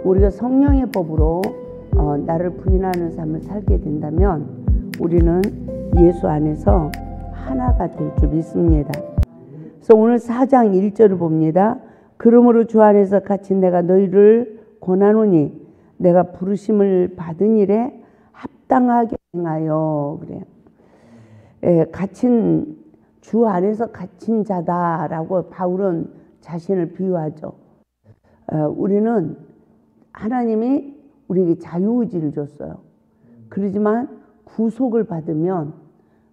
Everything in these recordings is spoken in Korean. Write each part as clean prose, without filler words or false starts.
우리가 성령의 법으로 나를 부인하는 삶을 살게 된다면 우리는 예수 안에서 하나가 될 줄 믿습니다. 그래서 오늘 4장 1절을 봅니다. 그러므로 주 안에서 갇힌 내가 너희를 권하노니 내가 부르심을 받은 일에 합당하게 행하여. 그래요. 갇힌 주 안에서 갇힌 자다라고 바울은 자신을 비유하죠. 우리는 하나님이 우리에게 자유의지를 줬어요. 그러지만 구속을 받으면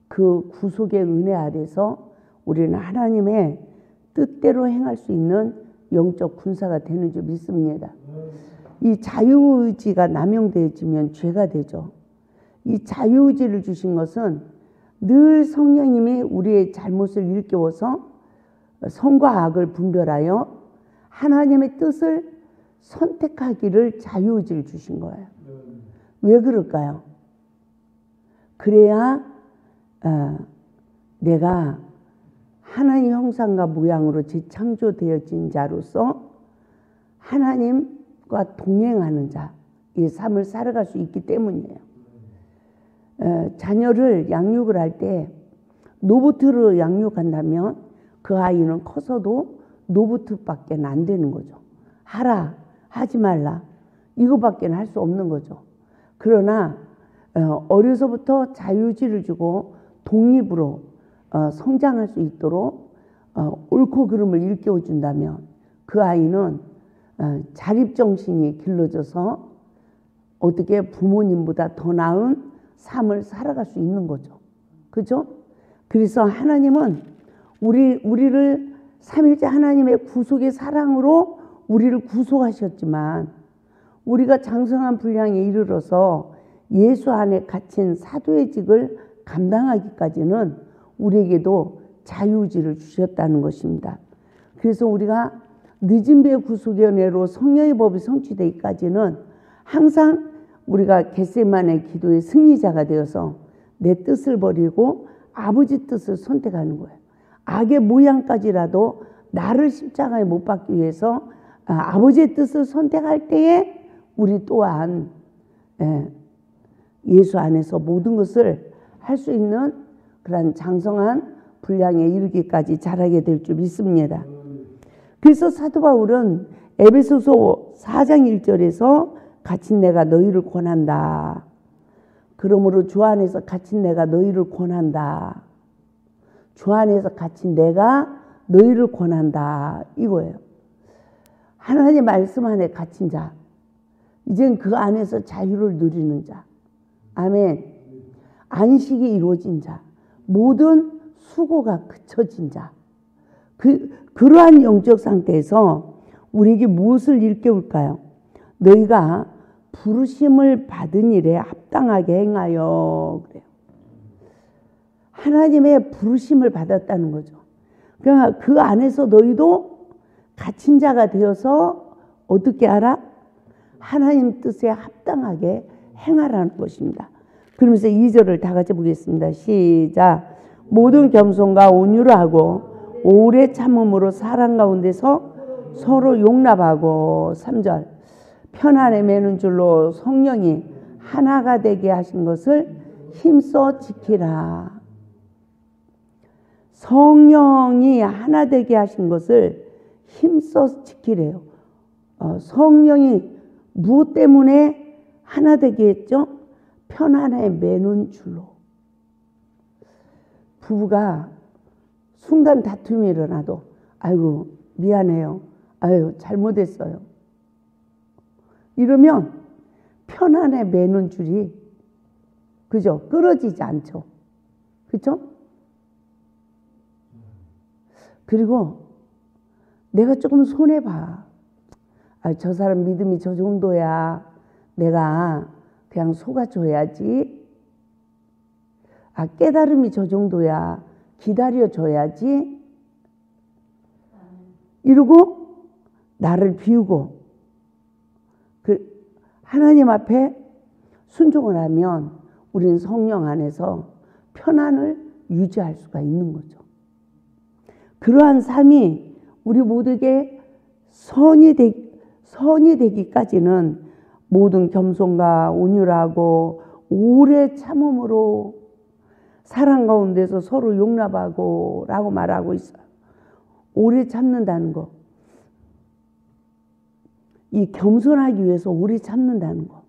그 구속의 은혜 아래서 우리는 하나님의 뜻대로 행할 수 있는 영적 군사가 되는 줄 믿습니다. 이 자유의지가 남용되어지면 죄가 되죠. 이 자유의지를 주신 것은 늘 성령님이 우리의 잘못을 일깨워서 선과 악을 분별하여 하나님의 뜻을 선택하기를 자유의지를 주신 거예요. 왜 그럴까요? 그래야 내가 하나님 형상과 모양으로 재창조되어진 자로서 하나님과 동행하는 자, 이 삶을 살아갈 수 있기 때문이에요. 자녀를 양육을 할 때 노부트로 양육한다면 그 아이는 커서도 노부트밖에 안 되는 거죠. 하라, 하지 말라, 이거밖에 할 수 없는 거죠. 그러나 어려서부터 자유의지를 주고 독립으로 성장할 수 있도록 옳고 그름을 일깨워 준다면 그 아이는 자립정신이 길러져서 어떻게 부모님보다 더 나은 삶을 살아갈 수 있는 거죠. 그죠? 그래서 하나님은 우리를 삼일째 하나님의 구속의 사랑으로 우리를 구속하셨지만 우리가 장성한 분량에 이르러서 예수 안에 갇힌 사도의 직을 감당하기까지는 우리에게도 자유의지를 주셨다는 것입니다. 그래서 우리가 늦은 배의 구속의 은혜로 성령의 법이 성취되기까지는 항상 우리가 겟세마네 기도의 승리자가 되어서 내 뜻을 버리고 아버지 뜻을 선택하는 거예요. 악의 모양까지라도 나를 십자가에 못 박기 위해서 아버지의 뜻을 선택할 때에 우리 또한 예수 안에서 모든 것을 할 수 있는 그런 장성한 분량에 이르기까지 자라게 될 줄 믿습니다. 그래서 사도 바울은 에베소서 4장 1절에서 갇힌 내가 너희를 권한다. 그러므로 주 안에서 갇힌 내가 너희를 권한다. 주 안에서 갇힌 내가 너희를 권한다. 이거예요. 하나님의 말씀 안에 갇힌 자. 이젠 그 안에서 자유를 누리는 자. 아멘. 안식이 이루어진 자. 모든 수고가 그쳐진 자. 그러한 영적 상태에서 우리에게 무엇을 일깨울까요? 너희가 부르심을 받은 일에 합당하게 행하여. 그래요. 하나님의 부르심을 받았다는 거죠. 그러니까 그 안에서 너희도 갇힌 자가 되어서 어떻게 하라? 하나님 뜻에 합당하게 행하라는 것입니다. 그러면서 2절을 다 같이 보겠습니다. 시작. 모든 겸손과 온유를 하고 오래 참음으로 사랑 가운데서 서로 용납하고. 3절. 편안에 매는 줄로 성령이 하나가 되게 하신 것을 힘써 지키라. 성령이 하나 되게 하신 것을 힘써 지키래요. 성령이 무엇 때문에 하나 되게 했죠? 편안에 매는 줄로. 부부가 순간 다툼이 일어나도 아이고 미안해요. 아유 잘못했어요. 이러면 편안에 매는 줄이 그죠? 끊어지지 않죠. 그렇죠? 그리고 내가 조금 손해봐. 저 사람 믿음이 저 정도야. 내가 그냥 속아줘야지. 깨달음이 저 정도야. 기다려줘야지. 이러고 나를 비우고 하나님 앞에 순종을 하면 우리는 성령 안에서 편안을 유지할 수가 있는 거죠. 그러한 삶이 우리 모두에게 선이 되기까지는 모든 겸손과 온유하고 오래 참음으로 사랑 가운데서 서로 용납하고 라고 말하고 있어요. 오래 참는다는 거. 이 겸손하기 위해서 오래 참는다는 거.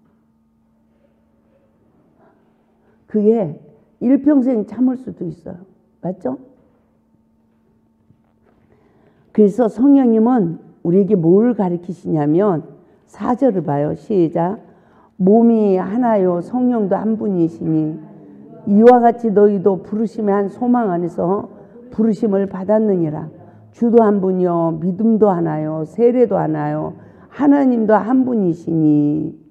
그게 일평생 참을 수도 있어요. 맞죠? 그래서 성령님은 우리에게 뭘 가르치시냐면 4절을 봐요. 시작. 몸이 하나요 성령도 한 분이시니 이와 같이 너희도 부르심의 한 소망 안에서 부르심을 받았느니라. 주도 한 분이요 믿음도 하나요 세례도 하나요 하나님도 한 분이시니.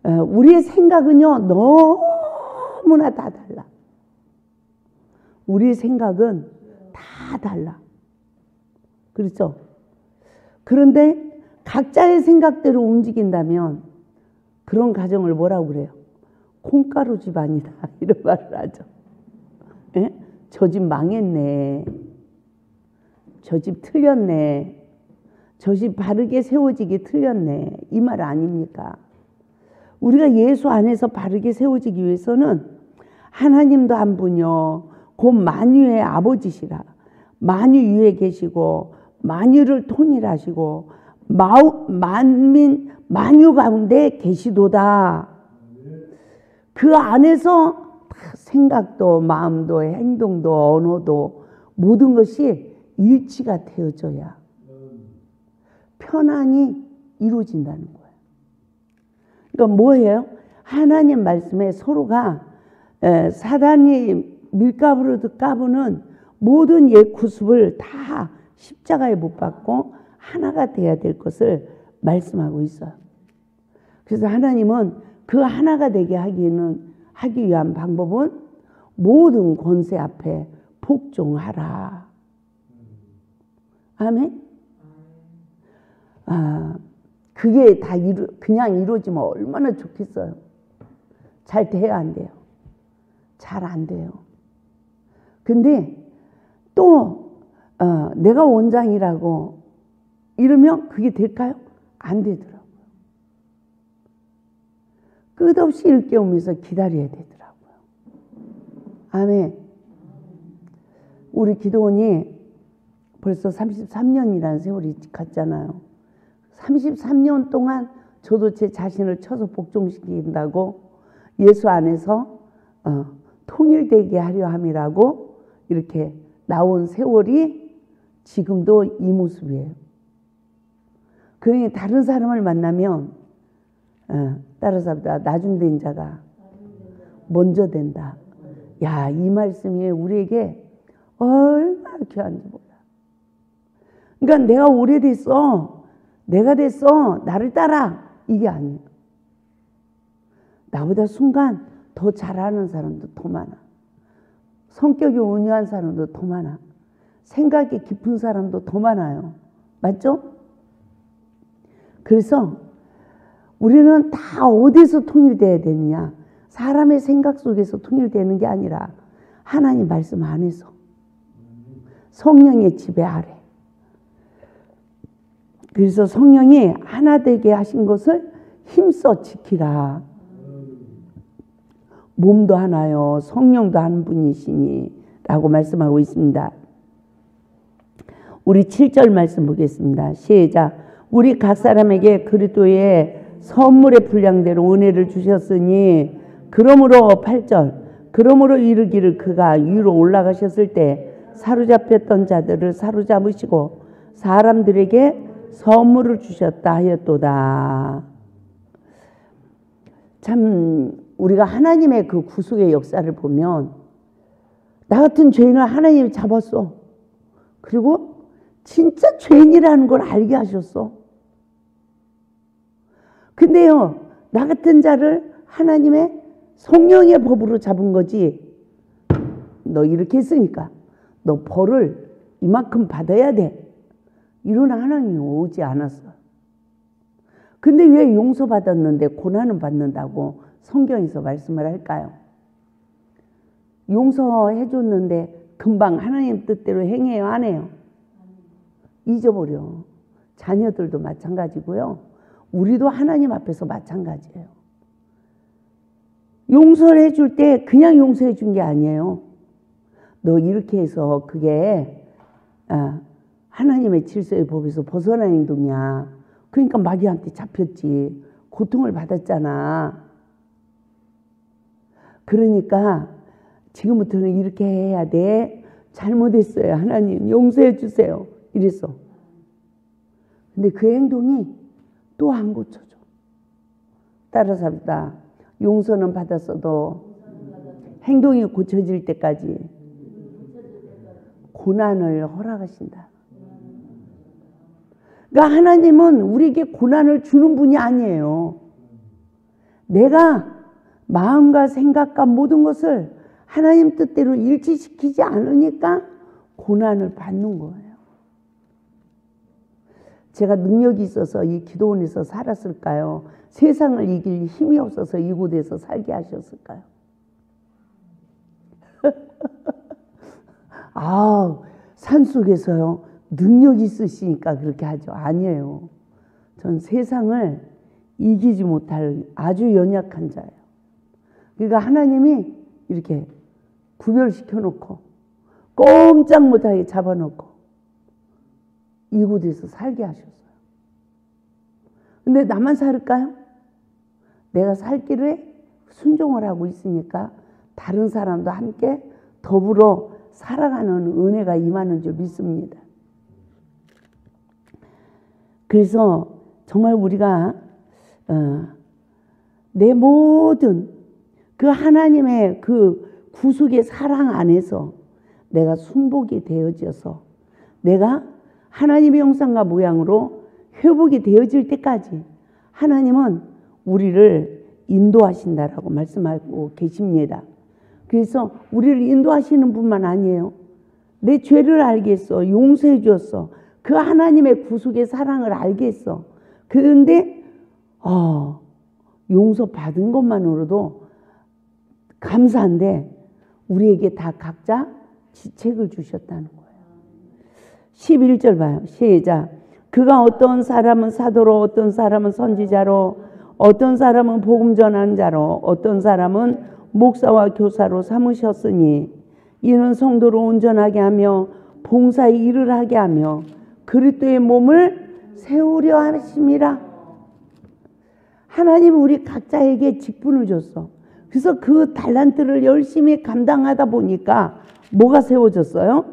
우리의 생각은요 너무나 다 달라. 우리의 생각은 다 달라. 그렇죠? 그런데 각자의 생각대로 움직인다면 그런 가정을 뭐라고 그래요? 콩가루 집안이다 이런 말을 하죠. 예? 저 집 망했네. 저 집 틀렸네. 저 집 바르게 세워지기 틀렸네. 이 말 아닙니까? 우리가 예수 안에서 바르게 세워지기 위해서는 하나님도 한 분이요 곧 만유의 아버지시라. 만유 위에 계시고 만유를 통일하시고 만민 만유 가운데 계시도다. 그 안에서 생각도 마음도 행동도 언어도 모든 것이 일치가 되어져야 편안히 이루어진다는 거예요. 그러니까 뭐예요? 하나님 말씀에 서로가 사단이 밀가부로 까부는 모든 옛 구습을 다 십자가에 못 박고 하나가 돼야 될 것을 말씀하고 있어요. 그래서 하나님은 그 하나가 되게 하기 위한 방법은 모든 권세 앞에 복종하라. 아멘. 그게 다 그냥 이루어지면 얼마나 좋겠어요. 잘 돼야 안 돼요. 잘 안 돼요. 근데 또 내가 원장이라고 이러면 그게 될까요? 안 되더라고요. 끝없이 일깨우면서 기다려야 되더라고요. 아멘. 우리 기도원이 벌써 33년이라는 세월이 갔잖아요. 33년 동안 저도 제 자신을 쳐서 복종시킨다고 예수 안에서 통일되게 하려 함이라고 이렇게 나온 세월이 지금도 이 모습이에요. 그러니 다른 사람을 만나면 다른 사람보다 나중된 자가 먼저 된다. 야, 이 말씀이 우리에게 얼마나 귀한지 몰라. 그러니까 내가 오래됐어. 내가 됐어. 나를 따라. 이게 아니에요. 나보다 순간 더 잘하는 사람도 더 많아. 성격이 온유한 사람도 더 많아. 생각이 깊은 사람도 더 많아요. 맞죠? 그래서 우리는 다 어디서 통일돼야 되느냐? 사람의 생각 속에서 통일되는 게 아니라 하나님 말씀 안에서 성령의 지배 아래. 그래서 성령이 하나 되게 하신 것을 힘써 지키라. 몸도 하나요 성령도 한 분이시니 라고 말씀하고 있습니다. 우리 7절 말씀 보겠습니다. 시작. 우리 각 사람에게 그리스도의 선물의 분량대로 은혜를 주셨으니 그러므로 8절 그러므로 이르기를 그가 위로 올라가셨을 때 사로잡혔던 자들을 사로잡으시고 사람들에게 선물을 주셨다 하였도다. 참 우리가 하나님의 그 구속의 역사를 보면 나 같은 죄인을 하나님이 잡았어. 그리고 진짜 죄인이라는 걸 알게 하셨어. 근데요 나 같은 자를 하나님의 성령의 법으로 잡은 거지. 너 이렇게 했으니까 너 벌을 이만큼 받아야 돼. 이런 하나님이 오지 않았어. 근데 왜 용서받았는데 고난은 받는다고 성경에서 말씀을 할까요? 용서해 줬는데 금방 하나님 뜻대로 행해요 안 해요? 잊어버려. 자녀들도 마찬가지고요. 우리도 하나님 앞에서 마찬가지예요. 용서를 해줄 때 그냥 용서해 준 게 아니에요. 너 이렇게 해서 그게 하나님의 질서의 법에서 벗어난 행동이야. 그러니까 마귀한테 잡혔지. 고통을 받았잖아. 그러니까 지금부터는 이렇게 해야 돼. 잘못했어요. 하나님 용서해 주세요. 이랬어. 근데 그 행동이 또 안 고쳐져. 따라서 합시다. 용서는 받았어도 행동이 고쳐질 때까지 고난을 허락하신다. 그러니까 하나님은 우리에게 고난을 주는 분이 아니에요. 내가 마음과 생각과 모든 것을 하나님 뜻대로 일치시키지 않으니까 고난을 받는 거예요. 제가 능력이 있어서 이 기도원에서 살았을까요? 세상을 이길 힘이 없어서 이곳에서 살게 하셨을까요? 산속에서요 능력이 있으시니까 그렇게 하죠. 아니에요. 전 세상을 이기지 못할 아주 연약한 자예요. 그러니까 하나님이 이렇게 구별시켜 놓고 꼼짝 못하게 잡아놓고 이곳에서 살게 하셨어요. 근데 나만 살을까요? 내가 살 길에 순종을 하고 있으니까 다른 사람도 함께 더불어 살아가는 은혜가 임하는 줄 믿습니다. 그래서 정말 우리가 내 모든 그 하나님의 그 구속의 사랑 안에서 내가 순복이 되어져서 내가 하나님의 형상과 모양으로 회복이 되어질 때까지 하나님은 우리를 인도하신다라고 말씀하고 계십니다. 그래서 우리를 인도하시는 분만 아니에요. 내 죄를 알겠어. 용서해 주었어. 그 하나님의 구속의 사랑을 알겠어. 그런데 용서받은 것만으로도 감사한데 우리에게 다 각자 지책을 주셨다는 거예요. 11절 봐요. 시작. 그가 어떤 사람은 사도로, 어떤 사람은 선지자로, 어떤 사람은 복음 전하는 자로, 어떤 사람은 목사와 교사로 삼으셨으니 이는 성도를 온전하게 하며 봉사의 일을 하게 하며 그리스도의 몸을 세우려 하심이라. 하나님은 우리 각자에게 직분을 줬어. 그래서 그 달란트를 열심히 감당하다 보니까 뭐가 세워졌어요?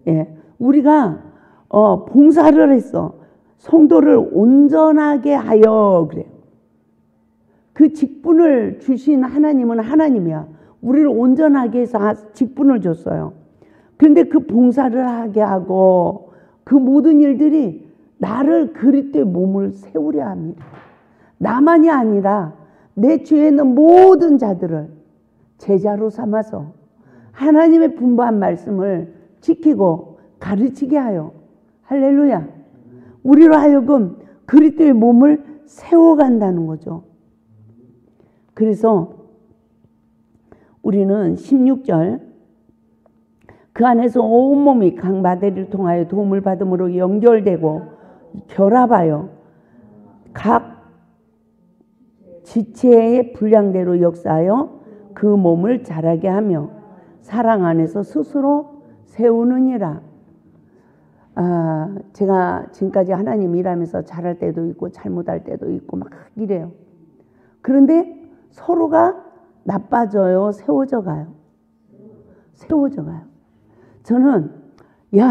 예, 우리가 봉사를 했어. 성도를 온전하게 하여 그래요. 그 직분을 주신 하나님은 하나님이야. 우리를 온전하게 해서 직분을 줬어요. 그런데 그 봉사를 하게 하고 그 모든 일들이 나를 그리스도의 몸을 세우려 합니다. 나만이 아니라 내 주위에 있는 모든 자들을 제자로 삼아서 하나님의 분부한 말씀을 지키고 가르치게 하여 할렐루야. 우리로 하여금 그리스도의 몸을 세워간다는 거죠. 그래서 우리는 16절 그 안에서 온몸이 각 마대를 통하여 도움을 받음으로 연결되고 결합하여 각 지체의 분량대로 역사하여 그 몸을 자라게 하며 사랑 안에서 스스로 세우느니라. 제가 지금까지 하나님 일하면서 잘할 때도 있고 잘못할 때도 있고 막 이래요. 그런데 서로가 나빠져요? 세워져 가요? 세워져 가요. 저는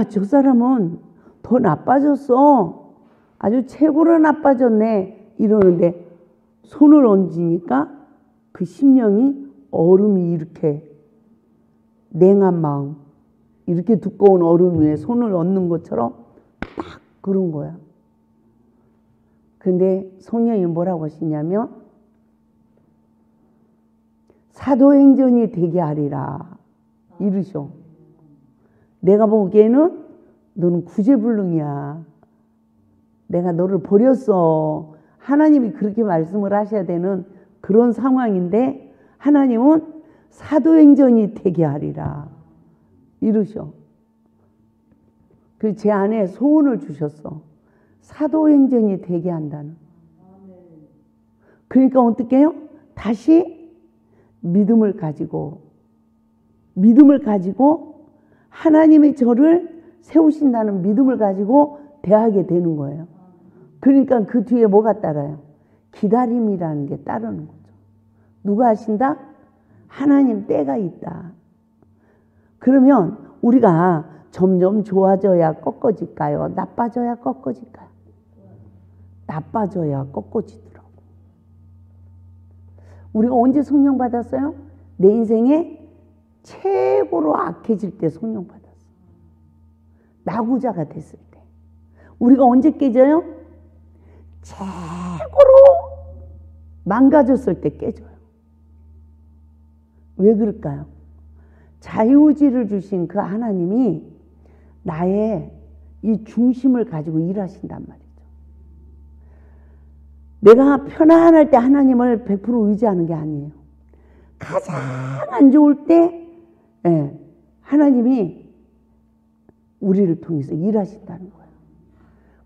저 사람은 더 나빠졌어. 아주 최고로 나빠졌네. 이러는데 손을 얹으니까 그 심령이 얼음이 이렇게 냉한 마음, 이렇게 두꺼운 얼음 위에 손을 얹는 것처럼 딱 그런 거야. 근데 성령이 뭐라고 하시냐면 사도행전이 되게 하리라 이러셔. 내가 보기에는 너는 구제불능이야. 내가 너를 버렸어. 하나님이 그렇게 말씀을 하셔야 되는 그런 상황인데 하나님은 사도행전이 되게 하리라 이러셔. 그 제 안에 소원을 주셨어. 사도행전이 되게 한다는. 그러니까 어떻게 해요? 다시 믿음을 가지고 하나님이 저를 세우신다는 믿음을 가지고 대하게 되는 거예요. 그러니까 그 뒤에 뭐가 따라요? 기다림이라는 게 따르는 거죠. 누가 하신다? 하나님 때가 있다. 그러면 우리가 점점 좋아져야 꺾어질까요? 나빠져야 꺾어질까요? 나빠져야 꺾어지더라고. 우리가 언제 성령 받았어요? 내 인생에 최고로 악해질 때 성령 받았어. 나구자가 됐을 때. 우리가 언제 깨져요? 최고로 망가졌을 때 깨져요. 왜 그럴까요? 자유의지를 주신 그 하나님이 나의 이 중심을 가지고 일하신단 말이죠. 내가 편안할 때 하나님을 100% 의지하는 게 아니에요. 가장 안 좋을 때 하나님이 우리를 통해서 일하신다는 거예요.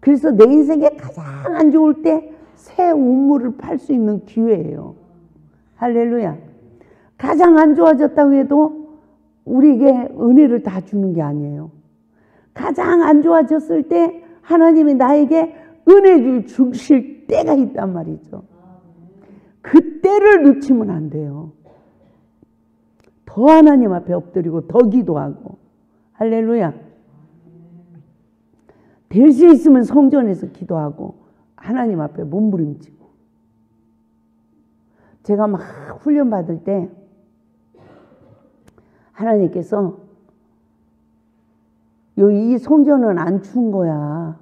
그래서 내 인생에 가장 안 좋을 때 새 우물을 팔 수 있는 기회예요. 할렐루야. 가장 안 좋아졌다고 해도 우리에게 은혜를 다 주는 게 아니에요. 가장 안 좋아졌을 때 하나님이 나에게 은혜를 주실 때가 있단 말이죠. 그 때를 놓치면 안 돼요. 더 하나님 앞에 엎드리고 더 기도하고. 할렐루야. 될 수 있으면 성전에서 기도하고 하나님 앞에 몸부림치고. 제가 막 훈련 받을 때 하나님께서 이 성전은 안 추운 거야.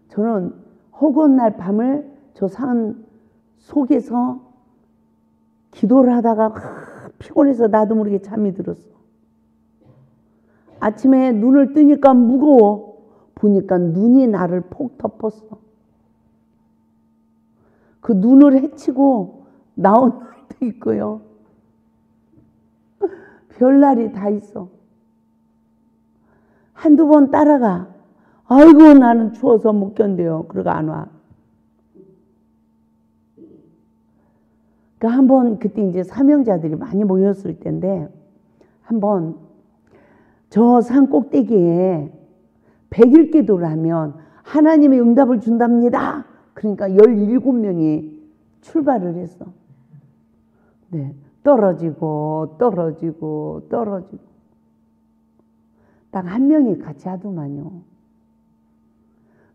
저는 허구한 날 밤을 저 산 속에서 기도를 하다가 피곤해서 나도 모르게 잠이 들었어. 아침에 눈을 뜨니까 무거워. 보니까 눈이 나를 폭 덮었어. 그 눈을 헤치고 나온 날도 있고요. 별날이 다 있어. 한두 번 따라가. 아이고 나는 추워서 못 견뎌요. 그러고 안 와. 그러니까 한번 그때 이제 사명자들이 많이 모였을 때인데 한번 저 산 꼭대기에 100일 기도를 하면 하나님의 응답을 준답니다. 그러니까 17명이 출발을 했어. 네. 떨어지고 딱 한 명이 같이 하더만요.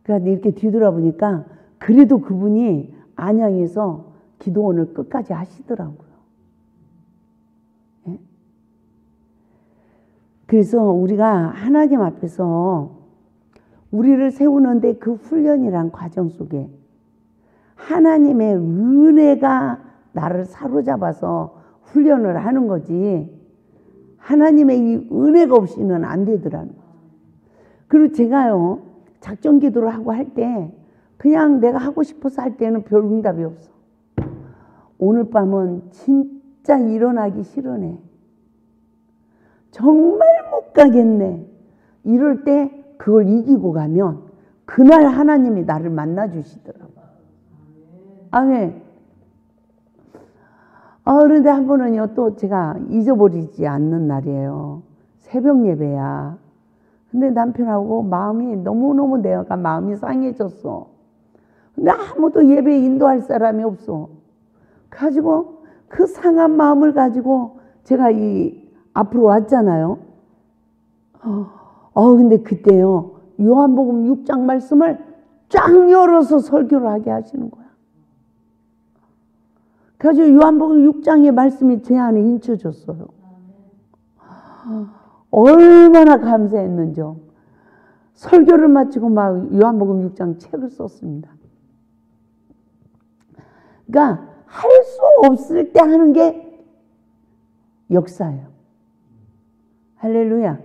그러니까 이렇게 뒤돌아보니까 그래도 그분이 안양에서 기도원을 끝까지 하시더라고요. 네? 그래서 우리가 하나님 앞에서 우리를 세우는데 그 훈련이란 과정 속에 하나님의 은혜가 나를 사로잡아서 훈련을 하는 거지 하나님의 이 은혜가 없이는 안 되더라는 거죠. 그리고 제가요 작전 기도를 하고 할 때 그냥 내가 하고 싶어서 할 때는 별 응답이 없어. 오늘 밤은 진짜 일어나기 싫으네. 정말 못 가겠네. 이럴 때 그걸 이기고 가면 그날 하나님이 나를 만나 주시더라고요. 아멘. 그런데 한 번은요, 또 제가 잊어버리지 않는 날이에요. 새벽 예배야. 근데 남편하고 마음이 너무너무 내가 마음이 상해졌어. 근데 아무도 예배에 인도할 사람이 없어. 가지고 그 상한 마음을 가지고 제가 앞으로 왔잖아요. 근데 그때요, 요한복음 6장 말씀을 쫙 열어서 설교를 하게 하시는 거야. 그래서 요한복음 6장의 말씀이 제 안에 인쳐졌어요. 얼마나 감사했는지요. 설교를 마치고 막 요한복음 6장 책을 썼습니다. 그러니까 할 수 없을 때 하는 게 역사예요. 할렐루야.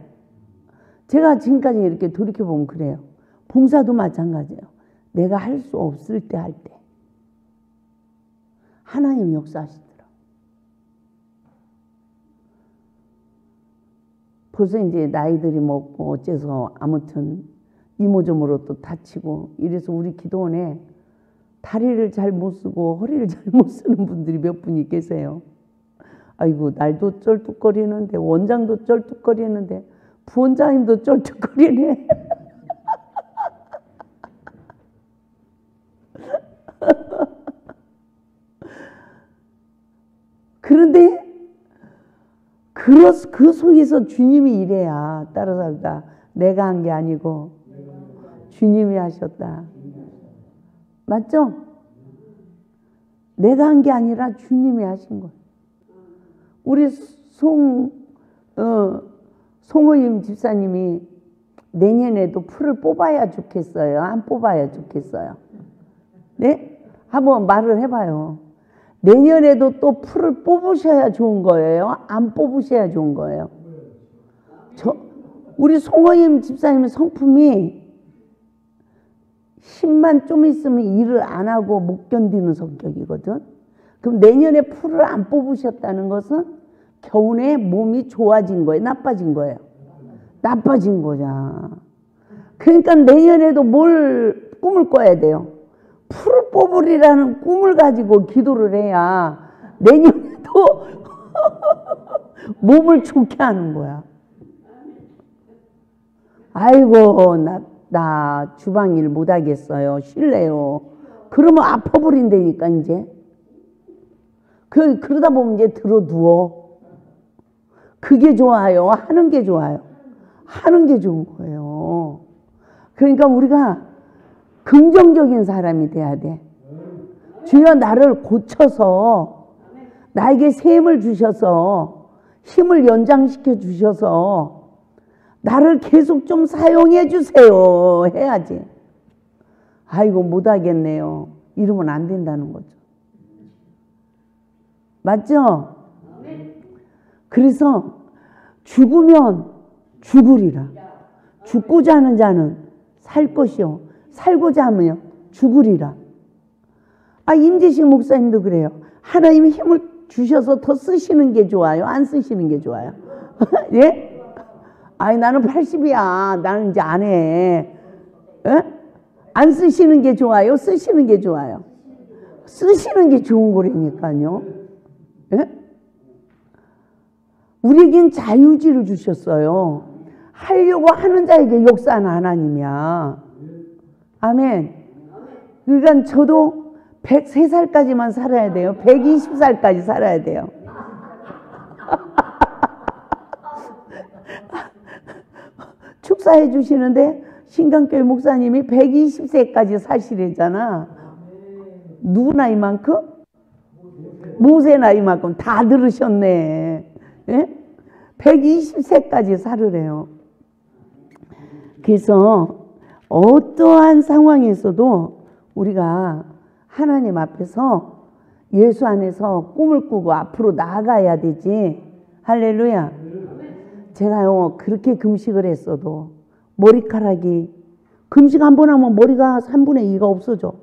제가 지금까지 이렇게 돌이켜보면 그래요. 봉사도 마찬가지예요. 내가 할 수 없을 때 할 때 하나님이 역사하시더라고요. 벌써 이제 나이들이 먹고 어째서 아무튼 이모저모로 또 다치고 이래서 우리 기도원에 다리를 잘 못 쓰고 허리를 잘 못 쓰는 분들이 몇 분이 계세요. 아이고 날도 쩔뚝거리는데 원장도 쩔뚝거리는데 부원장님도 쩔뚝거리네. 그런데 그 속에서 주님이 이래야 따라살다. 내가 한 게 아니고 주님이 하셨다. 맞죠? 내가 한 게 아니라 주님이 하신 거예요. 우리 송호임 집사님이 내년에도 풀을 뽑아야 좋겠어요? 안 뽑아야 좋겠어요? 네? 한번 말을 해봐요. 내년에도 또 풀을 뽑으셔야 좋은 거예요? 안 뽑으셔야 좋은 거예요? 우리 송호임 집사님의 성품이 10만 좀 있으면 일을 안 하고 못 견디는 성격이거든. 그럼 내년에 풀을 안 뽑으셨다는 것은 겨우내 몸이 좋아진 거예요? 나빠진 거예요? 나빠진 거잖아. 그러니까 내년에도 뭘 꿈을 꿔야 돼요? 풀을 뽑으리라는 꿈을 가지고 기도를 해야 내년에도 몸을 좋게 하는 거야. 아이고 나 주방일 못하겠어요. 쉴래요. 그러면 아파버린다니까 이제. 그러다 보면 이제 들어 누워. 그게 좋아요? 하는 게 좋아요? 하는 게 좋은 거예요. 그러니까 우리가 긍정적인 사람이 돼야 돼. 주여 나를 고쳐서 나에게 셈을 주셔서 힘을 연장시켜 주셔서 나를 계속 좀 사용해 주세요 해야지. 아이고 못하겠네요. 이러면 안 된다는 거죠. 맞죠? 그래서 죽으면 죽으리라. 죽고자 하는 자는 살 것이요 살고자 하면 죽으리라. 임재식 목사님도 그래요. 하나님이 힘을 주셔서 더 쓰시는 게 좋아요? 안 쓰시는 게 좋아요? 예? 나는 80이야. 나는 이제 안 해. 예? 안 쓰시는 게 좋아요? 쓰시는 게 좋아요? 쓰시는 게 좋은 거라니까요. 예? 우리에겐 자유지를 주셨어요. 하려고 하는 자에게 역사하는 하나님이야. 아멘. 그러니까 저도 103살까지만 살아야 돼요. 120살까지 살아야 돼요. 축사해 주시는데 신강교회 목사님이 120세까지 사시래잖아. 누구 나이만큼? 모세 나이만큼 다 들으셨네. 예? 120세까지 살으래요. 그래서 어떠한 상황에서도 우리가 하나님 앞에서 예수 안에서 꿈을 꾸고 앞으로 나아가야 되지. 할렐루야. 제가요 그렇게 금식을 했어도 머리카락이 금식 한 번 하면 머리가 3분의 2가 없어져.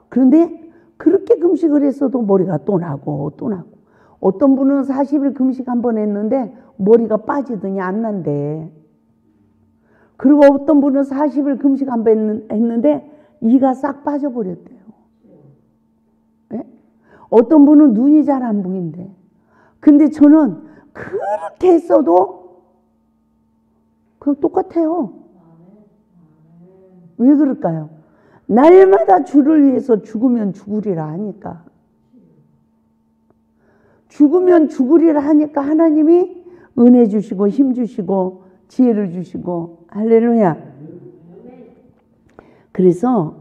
그런데 그렇게 금식을 했어도 머리가 또 나고 또 나고. 어떤 분은 40일 금식 한 번 했는데 머리가 빠지더니 안 난대. 그리고 어떤 분은 40일 금식 한 번 했는데 이가 싹 빠져버렸대요. 네? 어떤 분은 눈이 잘 안 보인대. 근데 저는 그렇게 했어도 그냥 똑같아요. 왜 그럴까요? 날마다 주를 위해서 죽으면 죽으리라 하니까. 죽으면 죽으리라 하니까 하나님이 은혜 주시고 힘 주시고 지혜를 주시고 할렐루야. 그래서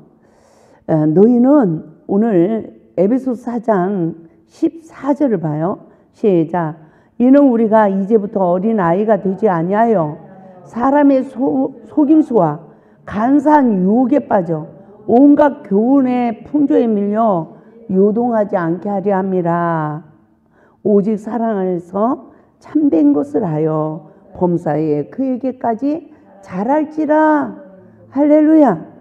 너희는 오늘 에베소서 4장 14절을 봐요. 시작. 이는 우리가 이제부터 어린 아이가 되지 아니하여 사람의 속임수와 간사한 유혹에 빠져 온갖 교훈의 풍조에 밀려 요동하지 않게 하려 함이라. 오직 사랑 안에서 참된 것을 하여 범사에 그에게까지 잘할지라. 할렐루야.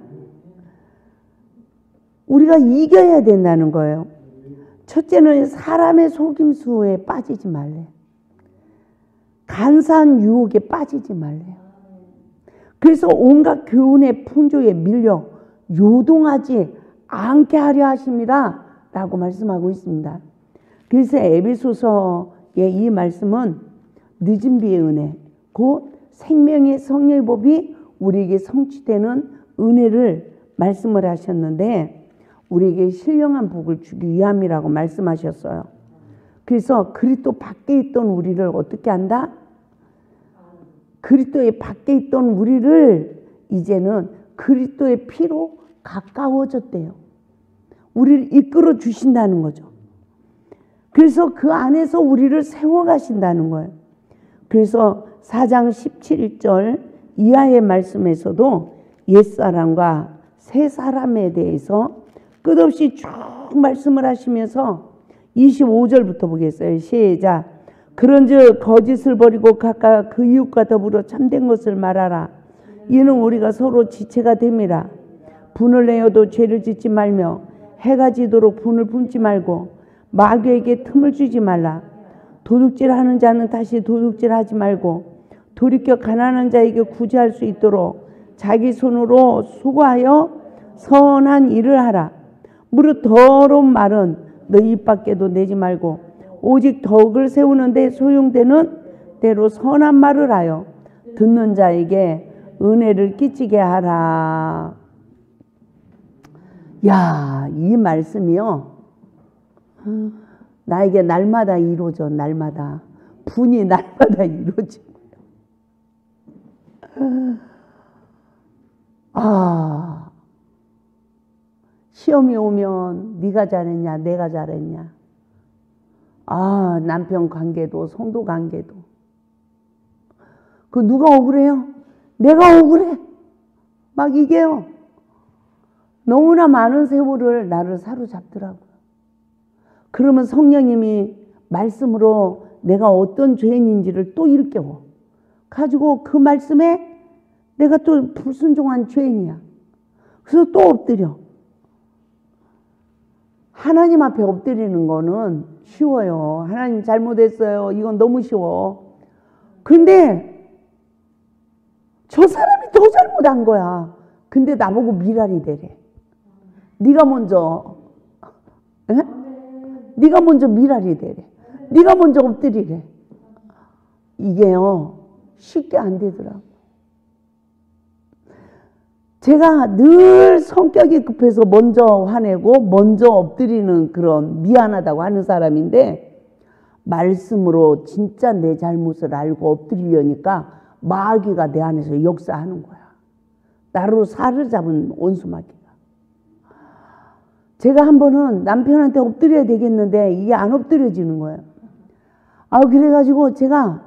우리가 이겨야 된다는 거예요. 첫째는 사람의 속임수에 빠지지 말래. 간사한 유혹에 빠지지 말래요. 그래서 온갖 교훈의 풍조에 밀려 요동하지 않게 하려 하심이라 라고 말씀하고 있습니다. 그래서 에베소서의 이 말씀은 늦은 비의 은혜, 곧 생명의 성령의 법이 우리에게 성취되는 은혜를 말씀을 하셨는데, 우리에게 신령한 복을 주기 위함이라고 말씀하셨어요. 그래서 그리스도 밖에 있던 우리를 어떻게 한다? 그리스도의 밖에 있던 우리를 이제는 그리스도의 피로 가까워졌대요. 우리를 이끌어 주신다는 거죠. 그래서 그 안에서 우리를 세워가신다는 거예요. 그래서 4장 17절 이하의 말씀에서도 옛사람과 새사람에 대해서 끝없이 쭉 말씀을 하시면서 25절부터 보겠어요. 시작. 그런즉 거짓을 버리고 각각 그 이웃과 더불어 참된 것을 말하라. 이는 우리가 서로 지체가 됨이라. 분을 내어도 죄를 짓지 말며 해가 지도록 분을 품지 말고 마귀에게 틈을 주지 말라. 도둑질하는 자는 다시 도둑질하지 말고 돌이켜 가난한 자에게 구제할 수 있도록 자기 손으로 수고하여 선한 일을 하라. 무릇 더러운 말은 너 입 밖에도 내지 말고 오직 덕을 세우는데 소용되는 대로 선한 말을 하여 듣는 자에게 은혜를 끼치게 하라. 야, 이 말씀이요, 나에게 날마다 이루어져. 날마다 분이 날마다 이루어지고요. 시험이 오면 네가 잘했냐 내가 잘했냐, 남편 관계도 성도 관계도 그 누가 억울해요? 내가 억울해. 막 이게요, 너무나 많은 세월을 나를 사로잡더라고요. 그러면 성령님이 말씀으로 내가 어떤 죄인인지를 또 일깨워 가지고 그 말씀에 내가 또 불순종한 죄인이야. 그래서 또 엎드려. 하나님 앞에 엎드리는 거는 쉬워요. 하나님 잘못했어요. 이건 너무 쉬워. 근데 저 사람이 더 잘못한 거야. 근데 나보고 미랄이 되래. 네가 먼저, 네가 먼저 미랄이 되래. 네가 먼저 엎드리래. 이게요, 쉽게 안 되더라고. 제가 늘 성격이 급해서 먼저 화내고 먼저 엎드리는 그런 미안하다고 하는 사람인데, 말씀으로 진짜 내 잘못을 알고 엎드리려니까 마귀가 내 안에서 역사하는 거야. 나로 살을 잡은 원수 마귀가. 제가 한 번은 남편한테 엎드려야 되겠는데 이게 안 엎드려지는 거예요. 그래가지고 제가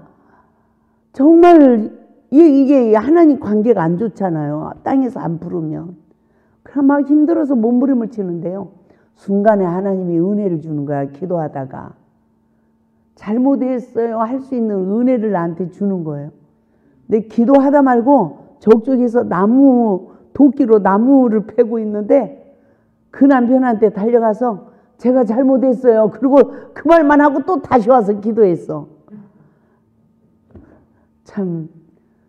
정말 이게 하나님 관계가 안 좋잖아요. 땅에서 안 부르면. 그럼 막 힘들어서 몸부림을 치는데요, 순간에 하나님이 은혜를 주는 거야. 기도하다가 잘못했어요 할 수 있는 은혜를 나한테 주는 거예요. 근데 기도하다 말고 저쪽에서 도끼로 나무를 패고 있는데 그 남편한테 달려가서 제가 잘못했어요. 그리고 그 말만 하고 또 다시 와서 기도했어. 참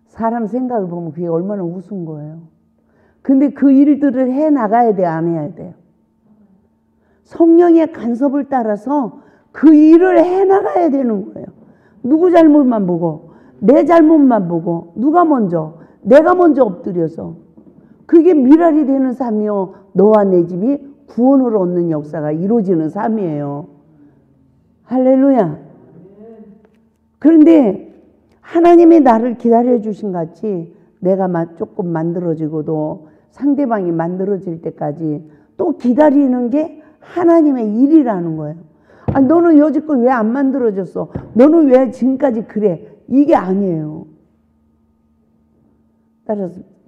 사람 생각을 보면 그게 얼마나 우스운 거예요. 근데 그 일들을 해 나가야 돼, 안 해야 돼요? 성령의 간섭을 따라서 그 일을 해 나가야 되는 거예요. 누구 잘못만 보고 내 잘못만 보고 누가 먼저, 내가 먼저 엎드려서, 그게 미랄이 되는 삶이요, 너와 내 집이 구원을 얻는 역사가 이루어지는 삶이에요. 할렐루야. 그런데 하나님이 나를 기다려 주신 같이 내가 조금 만들어지고도 상대방이 만들어질 때까지 또 기다리는 게 하나님의 일이라는 거예요. 너는 여지껏 왜 안 만들어졌어? 너는 왜 지금까지 그래? 이게 아니에요.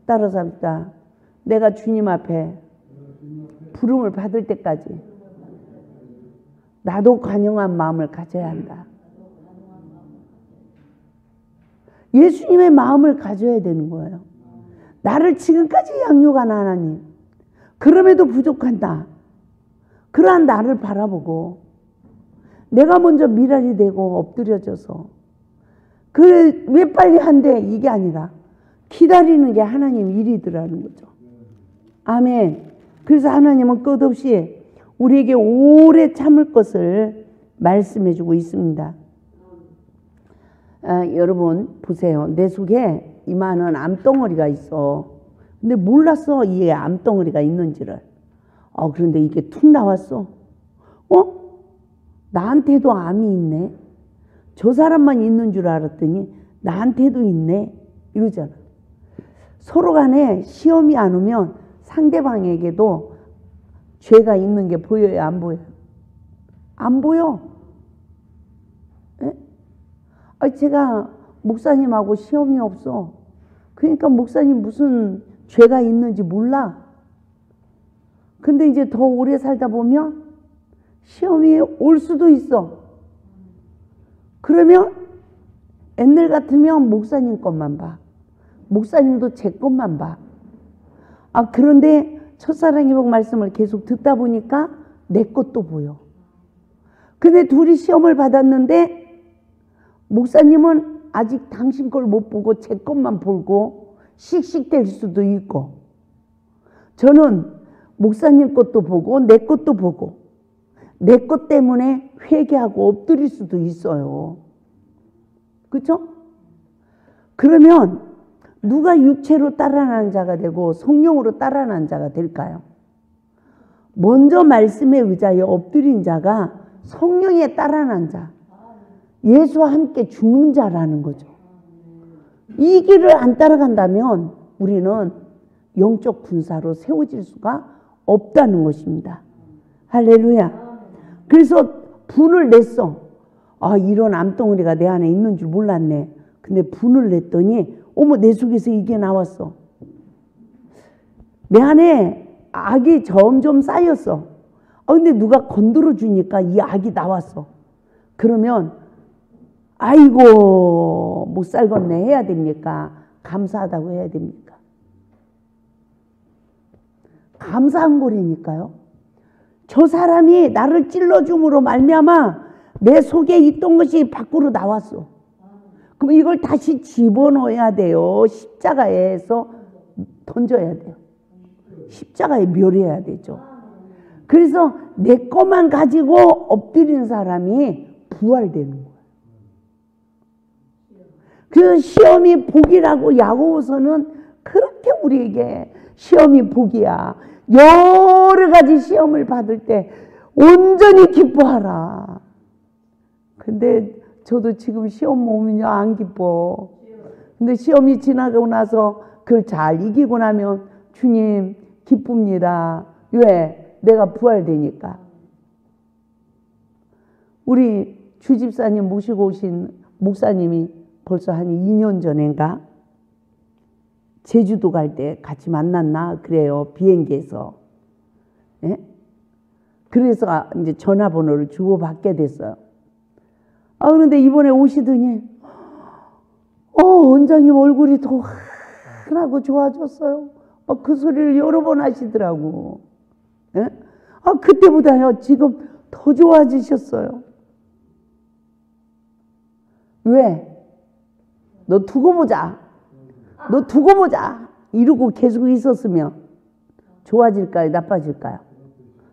따라서 합시다. 내가 주님 앞에 부름을 받을 때까지 나도 관용한 마음을 가져야 한다. 예수님의 마음을 가져야 되는 거예요. 나를 지금까지 양육한 하나님, 그럼에도 부족한다. 그러한 나를 바라보고 내가 먼저 미랄이 되고 엎드려져서, 그래 왜 빨리 한대 이게 아니라 기다리는 게 하나님 일이더라는 거죠. 아멘. 그래서 하나님은 끝없이 우리에게 오래 참을 것을 말씀해 주고 있습니다. 여러분 보세요. 내 속에 이만한 암덩어리가 있어. 근데 몰랐어 이 암덩어리가 있는지를. 그런데 이게 툭 나왔어. 나한테도 암이 있네. 저 사람만 있는 줄 알았더니 나한테도 있네. 이러잖아. 서로 간에 시험이 안 오면 상대방에게도 죄가 있는 게 보여요? 안 보여요? 안 보여. 제가 목사님하고 시험이 없어. 그러니까 목사님 무슨 죄가 있는지 몰라. 근데 이제 더 오래 살다 보면 시험이 올 수도 있어. 그러면 옛날 같으면 목사님 것만 봐. 목사님도 제 것만 봐. 그런데 첫사랑의 복 말씀을 계속 듣다 보니까 내 것도 보여. 근데 둘이 시험을 받았는데 목사님은 아직 당신 걸 못 보고 제 것만 보고 씩씩댈 수도 있고, 저는 목사님 것도 보고 내 것도 보고 내 것 때문에 회개하고 엎드릴 수도 있어요. 그렇죠? 그러면 누가 육체로 따라가는 자가 되고 성령으로 따라가는 자가 될까요? 먼저 말씀에 의지하여 엎드린 자가 성령에 따라가는 자, 예수와 함께 죽는 자라는 거죠. 이 길을 안 따라간다면 우리는 영적 군사로 세워질 수가 없다는 것입니다. 할렐루야. 그래서 분을 냈어. 이런 암덩어리가 내 안에 있는 줄 몰랐네. 근데 분을 냈더니 내 속에서 이게 나왔어. 내 안에 악이 점점 쌓였어. 근데 누가 건드려 주니까 이 악이 나왔어. 그러면 아이고 못 살겠네 해야 됩니까? 감사하다고 해야 됩니까? 감사한 거라니까요. 저 사람이 나를 찔러줌으로 말미암아 내 속에 있던 것이 밖으로 나왔어. 그럼 이걸 다시 집어넣어야 돼요. 십자가에서 던져야 돼요. 십자가에 멸해야 되죠. 그래서 내 것만 가지고 엎드리는 사람이 부활되는 거예요. 그 시험이 복이라고 야고보서는 그렇게 우리에게 시험이 복이야. 여러 가지 시험을 받을 때 온전히 기뻐하라. 근데 저도 지금 시험 오면 안 기뻐. 근데 시험이 지나가고 나서 그걸 잘 이기고 나면 주님 기쁩니다. 왜? 내가 부활되니까. 우리 주집사님 모시고 오신 목사님이 벌써 한 2년 전인가 제주도 갈 때 같이 만났나 그래요. 비행기에서. 예? 그래서 이제 전화번호를 주고받게 됐어요. 그런데 이번에 오시더니 원장님 얼굴이 더 환하고 좋아졌어요. 그 소리를 여러 번 하시더라고. 예? 그때보다요 지금 더 좋아지셨어요. 왜? 너 두고 보자. 너 두고 보자. 이러고 계속 있었으면 좋아질까요? 나빠질까요?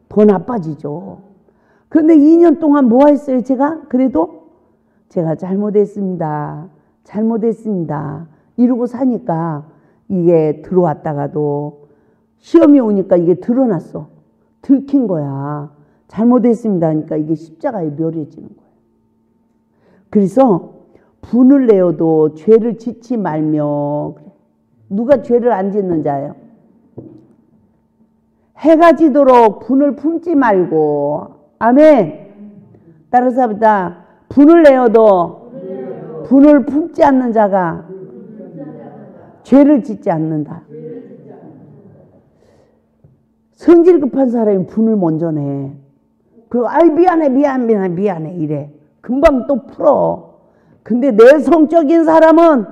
더 나빠지죠. 그런데 2년 동안 뭐 했어요? 제가 그래도 제가 잘못했습니다. 잘못했습니다. 이러고 사니까 이게 들어왔다가도 시험이 오니까 이게 드러났어. 들킨 거야. 잘못했습니다 하니까 이게 십자가에 멸해지는 거예요. 그래서 분을 내어도 죄를 짓지 말며. 누가 죄를 안 짓는 자예요? 해가 지도록 분을 품지 말고. 아멘. 따라서 합니다. 분을 내어도 분을 품지 않는 자가 죄를 짓지 않는다. 성질 급한 사람이 분을 먼저 내. 그리고 미안해 이래. 금방 또 풀어. 근데 내성적인 사람은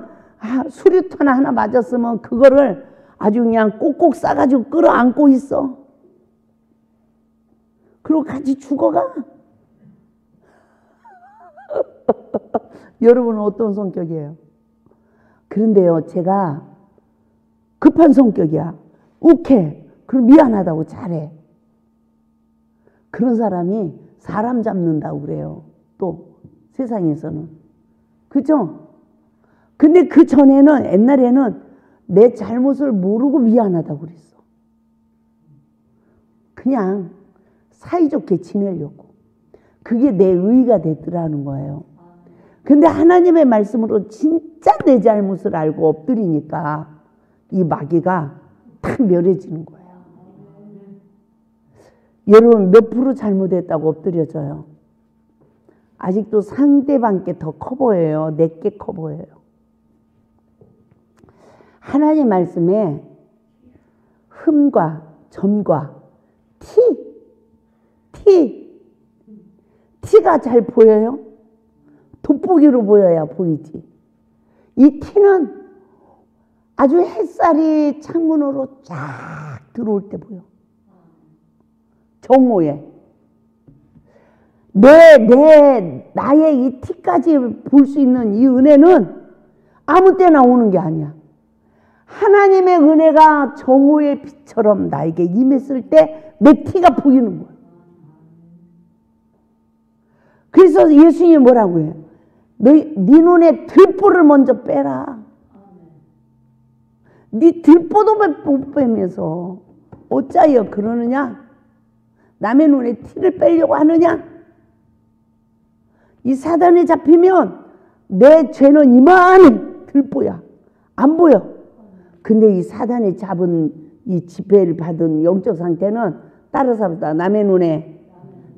수류탄 하나 맞았으면 그거를 아주 그냥 꼭꼭 싸가지고 끌어안고 있어. 그리고 같이 죽어가. 여러분은 어떤 성격이에요? 그런데요, 제가 급한 성격이야. 욱해. 그럼 미안하다고 잘해. 그런 사람이 사람 잡는다고 그래요. 또 세상에서는. 그죠? 근데 그 전에는 옛날에는 내 잘못을 모르고 미안하다고 그랬어. 그냥 사이좋게 지내려고. 그게 내 의의가 됐더라는 거예요. 근데 하나님의 말씀으로 진짜 내 잘못을 알고 엎드리니까 이 마귀가 탁 멸해지는 거예요. 여러분 몇 프로 잘못했다고 엎드려져요? 아직도 상대방께 더 커 보여요? 내게 커 보여요? 하나님 말씀에 흠과 점과 티가 잘 보여요? 돋보기로 보여야 보이지. 이 티는 아주 햇살이 창문으로 쫙 들어올 때 보여. 정오에. 나의 이 티까지 볼 수 있는 이 은혜는 아무 때나 오는 게 아니야. 하나님의 은혜가 정오의 빛처럼 나에게 임했을 때 내 티가 보이는 거야. 그래서 예수님이 뭐라고 해요? 네 눈에 들보를 먼저 빼라. 네 들보도 못 빼면서 어짜여 그러느냐? 남의 눈에 티를 빼려고 하느냐? 이 사단에 잡히면 내 죄는 이만한 들보야. 안 보여. 근데 이 사단에 잡은 이 지배를 받은 영적 상태는 따라서 남의 눈에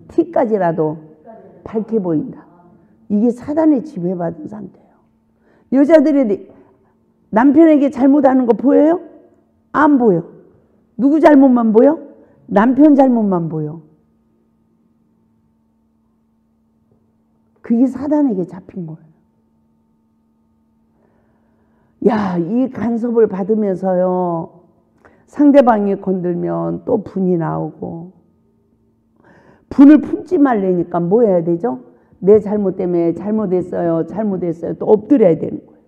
티까지라도 밝게 보인다. 이게 사단의 지배받은 상태예요. 여자들이 남편에게 잘못하는 거 보여요? 안 보여. 누구 잘못만 보여? 남편 잘못만 보여. 그게 사단에게 잡힌 거예요. 야, 이 간섭을 받으면서요, 상대방이 건들면 또 분이 나오고, 분을 품지 말라니까 뭐 해야 되죠? 내 잘못 때문에 잘못했어요 또 엎드려야 되는 거예요.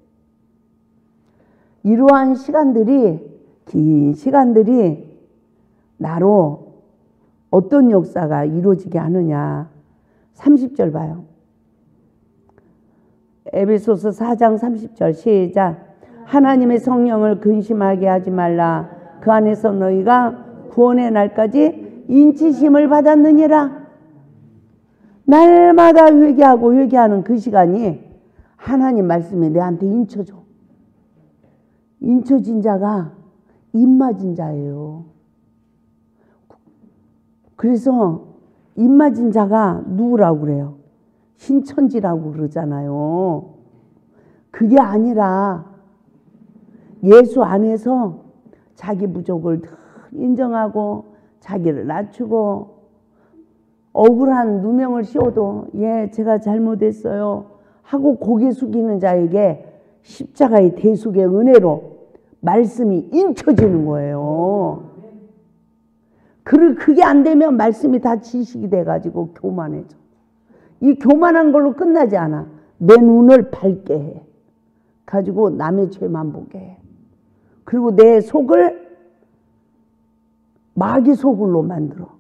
이러한 시간들이, 긴 시간들이 나로 어떤 역사가 이루어지게 하느냐. 30절 봐요. 에베소서 4장 30절 시작. 하나님의 성령을 근심하게 하지 말라. 그 안에서 너희가 구원의 날까지 인치심을 받았느니라. 날마다 회개하는 그 시간이 하나님 말씀이 내한테 인쳐줘. 인쳐진 자가 입맞은 자예요. 그래서 입맞은 자가 누구라고 그래요? 신천지라고 그러잖아요. 그게 아니라 예수 안에서 자기 부족을 인정하고 자기를 낮추고 억울한 누명을 씌워도 예, 제가 잘못했어요 하고 고개 숙이는 자에게 십자가의 대속의 은혜로 말씀이 인쳐지는 거예요. 그게 안 되면 말씀이 다 지식이 돼가지고 교만해져. 이 교만한 걸로 끝나지 않아. 내 눈을 밝게 해. 가지고 남의 죄만 보게 해. 그리고 내 속을 마귀 속으로 만들어.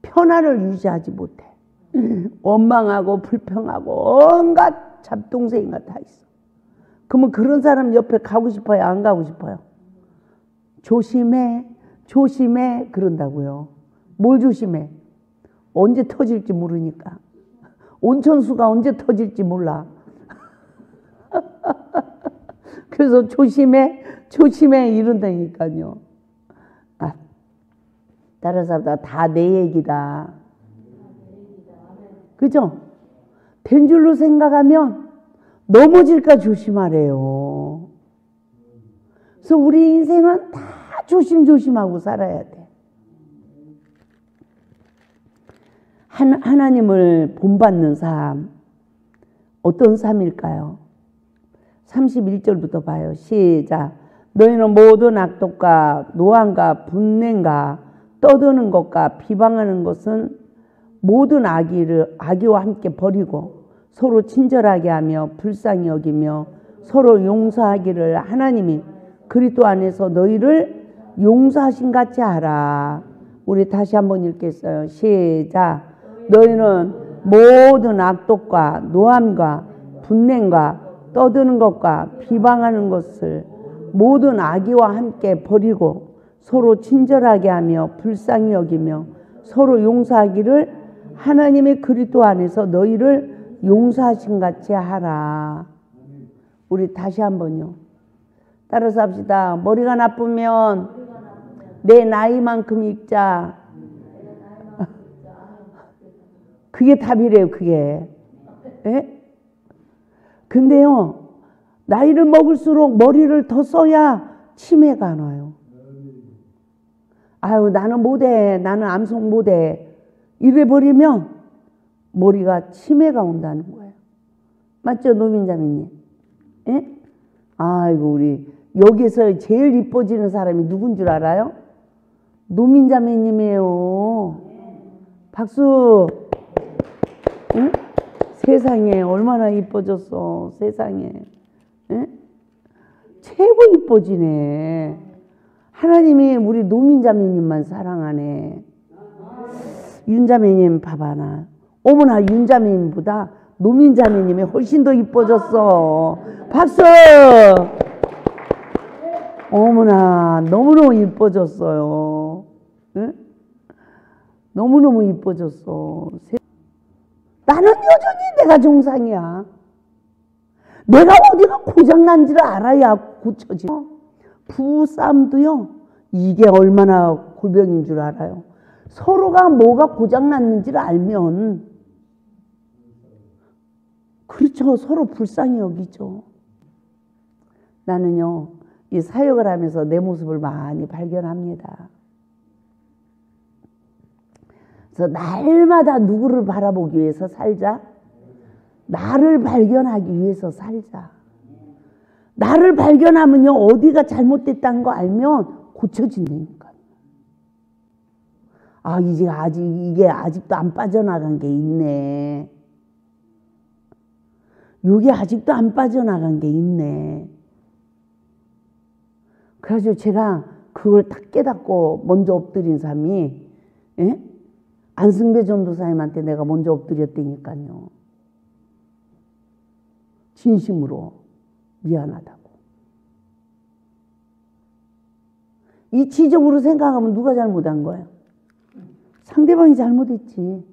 편안을 유지하지 못해. 원망하고 불평하고 온갖 잡동생이가 다 있어. 그러면 그런 사람 옆에 가고 싶어요? 안 가고 싶어요? 조심해 그런다고요. 뭘 조심해? 언제 터질지 모르니까. 온천수가 언제 터질지 몰라. 그래서 조심해 이런다니까요. 아, 따라서 다 내 얘기다. 그죠? 된 줄로 생각하면 넘어질까 조심하래요. 그래서 우리 인생은 다 조심하고 살아야 돼. 하나님을 본받는 삶, 어떤 삶일까요? 31절부터 봐요. 시작. 너희는 모든 악독과 노함과 분냄과 떠드는 것과 비방하는 것은 모든 악의와 함께 버리고 서로 친절하게 하며 불쌍히 여기며 서로 용서하기를 하나님이 그리스도 안에서 너희를 용서하신 같이 하라. 우리 다시 한번 읽겠어요. 시작. 너희는 모든 악독과 노함과 분냄과 떠드는 것과 비방하는 것을 모든 악의와 함께 버리고 서로 친절하게 하며 불쌍히 여기며 서로 용서하기를 하나님의 그리스도 안에서 너희를 용서하신 같이 하라. 우리 다시 한번요. 따라서 합시다. 머리가 나쁘면 내 나이만큼 읽자. 그게 답이래요. 그게. 예? 근데요. 나이를 먹을수록 머리를 더 써야 치매가 안 와요. 아유 나는 못해. 나는 암송 못해. 이래버리면 머리가 치매가 온다는 거예요. 맞죠? 노민자매님? 예? 아이고 우리 여기서 제일 이뻐지는 사람이 누군 줄 알아요? 노민자매님이에요. 박수. 응? 세상에 얼마나 이뻐졌어. 세상에. 응? 최고 이뻐지네. 하나님이 우리 노민자매님만 사랑하네. 윤자매님 봐봐나. 어머나 윤자매님보다 노민자매님이 훨씬 더 이뻐졌어. 박수. 어머나 너무너무 이뻐졌어요. 응? 너무너무 이뻐졌어. 나는 여전히 내가 정상이야. 내가 어디가 고장난지를 알아야 고쳐지. 부부싸움도요. 이게 얼마나 골병인 줄 알아요. 서로가 뭐가 고장났는지를 알면 그렇죠. 서로 불쌍히 여기죠. 나는요. 이 사역을 하면서 내 모습을 많이 발견합니다. 그래서 날마다 누구를 바라보기 위해서 살자. 나를 발견하기 위해서 살자. 나를 발견하면요. 어디가 잘못됐다는 거 알면 고쳐진다니까. 아, 이게 아직도 안 빠져나간 게 있네. 이게 아직도 안 빠져나간 게 있네. 그래가지고 제가 그걸 딱 깨닫고 먼저 엎드린 사람이, 예? 안승배 전도사님한테 내가 먼저 엎드렸다니까요. 진심으로 미안하다고. 이치적으로 생각하면 누가 잘못한 거예요? 상대방이 잘못했지.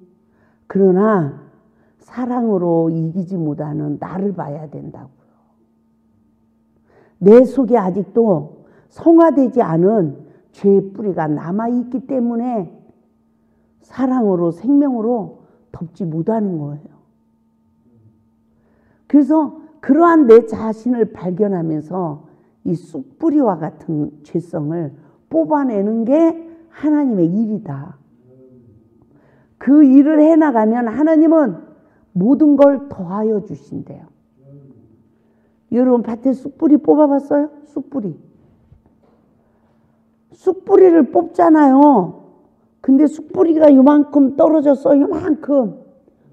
그러나 사랑으로 이기지 못하는 나를 봐야 된다고요. 내 속에 아직도 성화되지 않은 죄의 뿌리가 남아있기 때문에 사랑으로 생명으로 덮지 못하는 거예요. 그래서 그러한 내 자신을 발견하면서 이 쑥뿌리와 같은 죄성을 뽑아내는 게 하나님의 일이다. 그 일을 해나가면 하나님은 모든 걸 더하여 주신대요. 여러분 밭에 쑥뿌리 뽑아봤어요? 쑥뿌리. 쑥뿌리를 뽑잖아요. 근데 쑥뿌리가 요만큼 떨어졌어. 요만큼.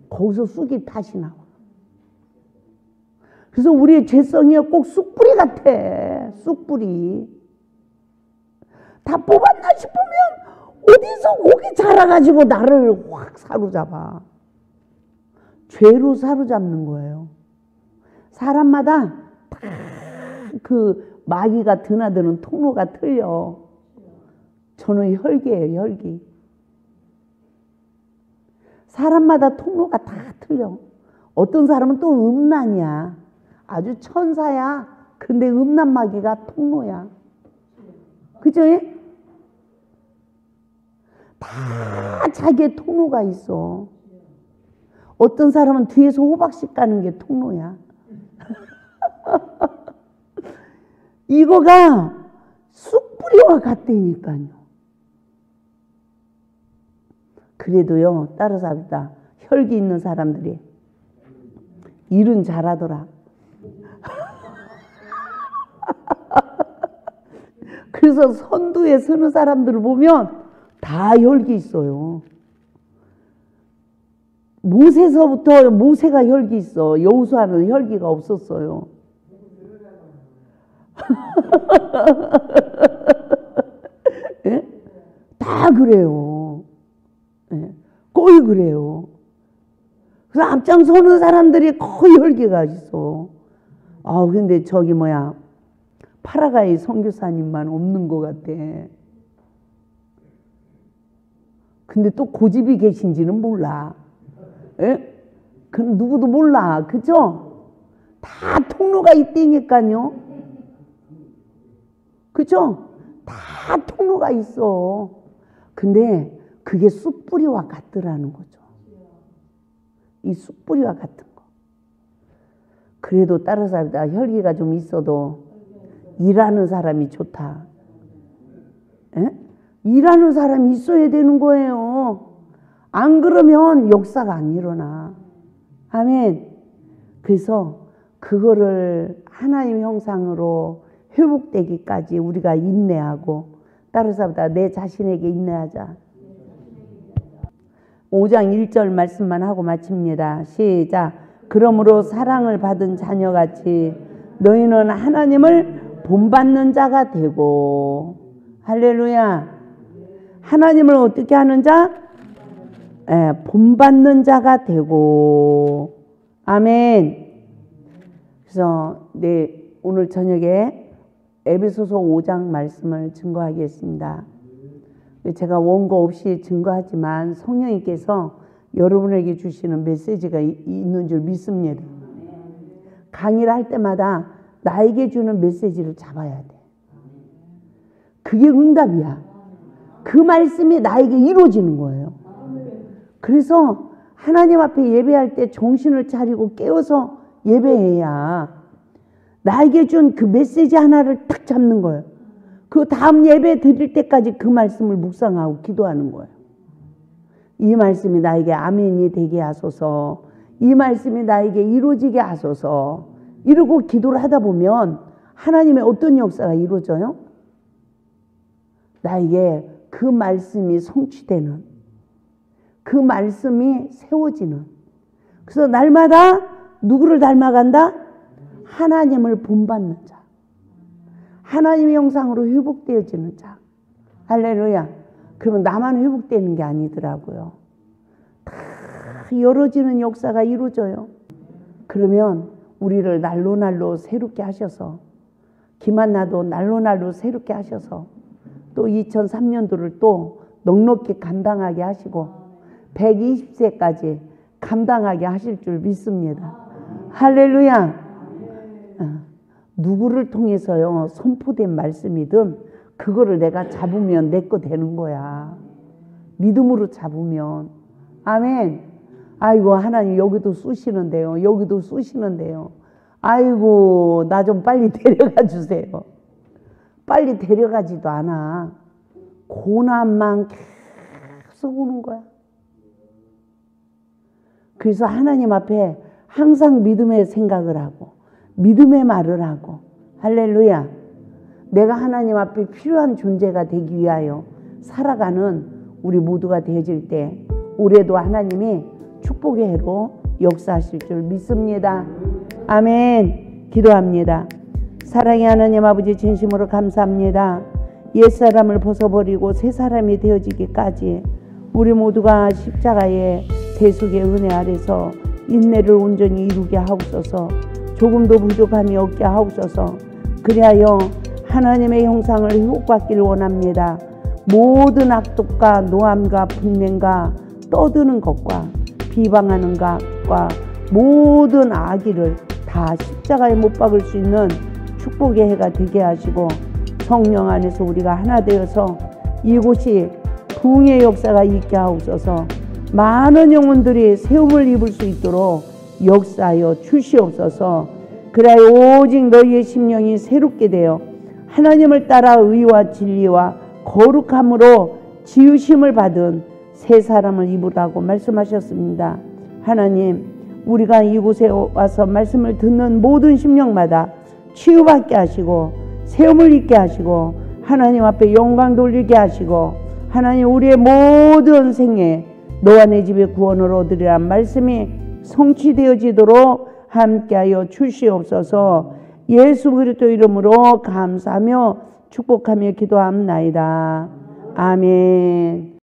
거기서 쑥이 다시 나와. 그래서 우리의 죄성이 꼭 쑥뿌리 같아. 쑥뿌리. 다 뽑았나 싶으면 어디서 거기 자라가지고 나를 확 사로잡아. 죄로 사로잡는 거예요. 사람마다 다 그 마귀가 드나드는 통로가 틀려. 저는 혈기예요, 혈기. 사람마다 통로가 다 틀려. 어떤 사람은 또 음란이야. 아주 천사야. 근데 음란 마귀가 통로야. 그죠? 다 자기의 통로가 있어. 어떤 사람은 뒤에서 호박씨 까는 게 통로야. 이거가 쑥뿌리와 같다니까요. 그래도요, 따라서 합시다. 혈기 있는 사람들이 일은 잘하더라. 그래서 선두에 서는 사람들을 보면 다 혈기 있어요. 모세서부터 모세가 혈기 있어. 여호수아는 혈기가 없었어요. 예? 다 그래요. 예? 거의 그래요. 그래서 앞장서는 사람들이 거의 혈기가 있어. 근데 저기 뭐야, 파라과이 선교사님만 없는 것 같아. 근데 또 고집이 계신지는 몰라. 예? 그 누구도 몰라. 그죠? 다 통로가 있다니까요. 그죠? 다 통로가 있어. 근데 그게 쑥뿌리와 같더라는 거죠. 이 쑥뿌리와 같은 거. 그래도 다른 사람들 혈기가 좀 있어도 일하는 사람이 좋다. 에? 일하는 사람이 있어야 되는 거예요. 안 그러면 역사가 안 일어나. 아멘. 그래서 그거를 하나님 형상으로 회복되기까지 우리가 인내하고, 다른 사람보다 내 자신에게 인내하자. 5장 1절 말씀만 하고 마칩니다. 시작. 그러므로 사랑을 받은 자녀같이 너희는 하나님을 본받는 자가 되고. 할렐루야. 하나님을 어떻게 하는 자? 본받는 자가 되고. 아멘. 그래서 오늘 저녁에 에베소서 5장 말씀을 증거하겠습니다. 제가 원고 없이 증거하지만 성령님께서 여러분에게 주시는 메시지가 있는 줄 믿습니다. 강의를 할 때마다 나에게 주는 메시지를 잡아야 돼. 그게 응답이야. 그 말씀이 나에게 이루어지는 거예요. 그래서 하나님 앞에 예배할 때 정신을 차리고 깨어서 예배해야 나에게 준 그 메시지 하나를 탁 잡는 거예요. 그 다음 예배 드릴 때까지 그 말씀을 묵상하고 기도하는 거예요. 이 말씀이 나에게 아멘이 되게 하소서. 이 말씀이 나에게 이루어지게 하소서. 이러고 기도를 하다 보면 하나님의 어떤 역사가 이루어져요? 나에게 그 말씀이 성취되는, 그 말씀이 세워지는. 그래서 날마다 누구를 닮아간다? 하나님을 본받는 자. 하나님의 형상으로 회복되어지는 자. 할렐루야. 그러면 나만 회복되는 게 아니더라고요. 다 열어지는 역사가 이루어져요. 그러면 우리를 날로 새롭게 하셔서, 기만 나도 날로 새롭게 하셔서 또 2003년도를 또 넉넉히 감당하게 하시고 120세까지 감당하게 하실 줄 믿습니다. 할렐루야. 누구를 통해서요 선포된 말씀이든 그거를 내가 잡으면 내 거 되는 거야. 믿음으로 잡으면. 아멘. 아이고 하나님 여기도 쑤시는데요. 여기도 쑤시는데요. 아이고 나 좀 빨리 데려가 주세요. 빨리 데려가지도 않아. 고난만 계속 오는 거야. 그래서 하나님 앞에 항상 믿음의 생각을 하고 믿음의 말을 하고. 할렐루야. 내가 하나님 앞에 필요한 존재가 되기 위하여 살아가는 우리 모두가 되어질 때 올해도 하나님이 축복의 해로 역사하실 줄 믿습니다. 아멘. 기도합니다. 사랑의 하나님 아버지 진심으로 감사합니다. 옛사람을 벗어버리고 새 사람이 되어지기까지 우리 모두가 십자가의 대속의 은혜 아래서 인내를 온전히 이루게 하옵소서. 조금도 부족함이 없게 하옵소서. 그리하여 하나님의 형상을 회복받기를 원합니다. 모든 악독과 노함과 분냄과 떠드는 것과 비방하는 것과 모든 악의를 다 십자가에 못 박을 수 있는 축복의 해가 되게 하시고 성령 안에서 우리가 하나 되어서 이곳이 부흥의 역사가 있게 하옵소서. 많은 영혼들이 세움을 입을 수 있도록 역사하여 주시옵소서. 그래야 오직 너희의 심령이 새롭게 되어 하나님을 따라 의와 진리와 거룩함으로 지으심을 받은 새 사람을 입으라고 말씀하셨습니다. 하나님, 우리가 이곳에 와서 말씀을 듣는 모든 심령마다 치유받게 하시고 세움을 입게 하시고 하나님 앞에 영광 돌리게 하시고 하나님 우리의 모든 생에 너와 내 집의 구원을 얻으리란 말씀이 성취되어지도록 함께하여 주시옵소서. 예수 그리스도 이름으로 감사하며 축복하며 기도함나이다. 아멘.